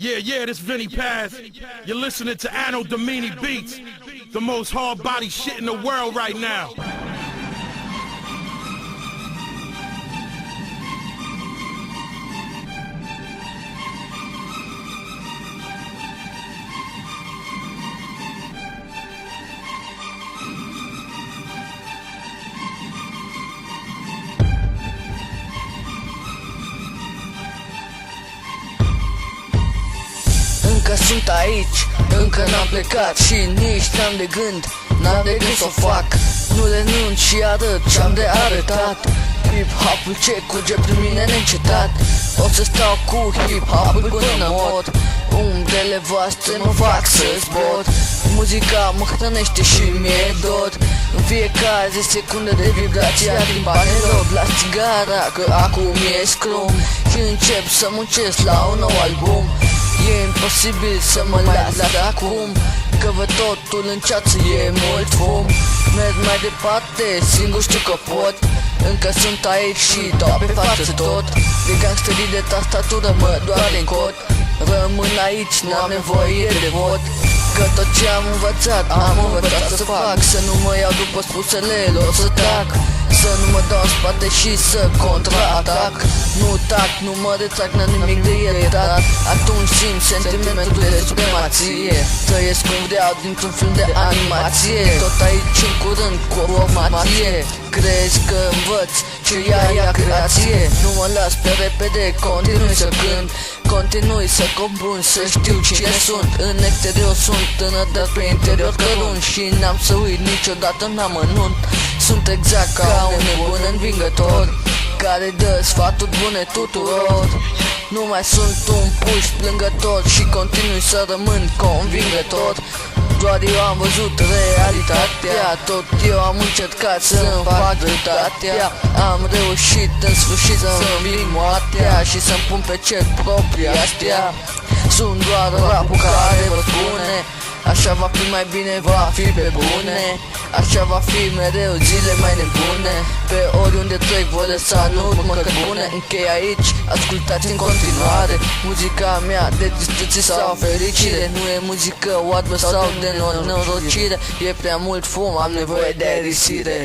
Yeah, this Vinny Paz. You're listening to Anno Domini Beats, the most hard body shit in the world right now. Încă sunt aici, încă n-am plecat și nici n-am de gând, n-am de gând să o fac. Nu renunț și arăt ce-am de arătat. Hip-hopul ce curge prin mine neîncetat. O să stau cu hip-hopul până mor. Umbrele voastre mă fac să zbor. Muzica mă hrănește și mi-e dor. În fiecare secundă de vibrația din panelor. Las țigara că acum e scrum și încep să muncesc la un nou album. E imposibil să mă las de acum, că văd totul în ceață, e mult fum. Merg mai departe, singur știu că pot. Încă sunt aici și dau pe față tot. De gangsterii de tastatură mă doare în cot. Rămân aici, n-am nevoie de vot, că tot ce am învățat să fac. Să nu mă iau după spusele lor, să tac. Să nu mă dau în spate și să contraatac. Nu tac, nu mă retrag, n-am nimic de iertat. Atunci simt sentimentul de supremație. Trăiesc cum vreau dintr-un film de animație. Tot aici în curând cu o formație. Crezi că învăț ce ea creație? Nu mă las pe repede, continui să cânt. Continui să compun, să știu cine sunt. În exterior sunt tânăr, dar pe interior cărunt. Și n-am să uit niciodată în amănunt. Sunt exact ca un nebun învingător, care dă sfaturi bune tuturor. Nu mai sunt un puș plângător și continui să rămân convingător. Doar eu am văzut realitatea, tot eu am încercat să-mi fac dreptatea. Am reușit în sfârșit să înving moartea și să-mi pun pe cer propria stea. Sunt doar rapul care vă spune, așa va fi mai bine, va fi pe bune. Așa va fi mereu, zile mai nebune. Pe oriunde trec voi lăsa în urmă că bune. Închei aici, ascultați în continuare muzica mea de distracție sau fericire. Nu e muzică oarbă sau de nenorocire. E prea mult fum, am nevoie de aerisire.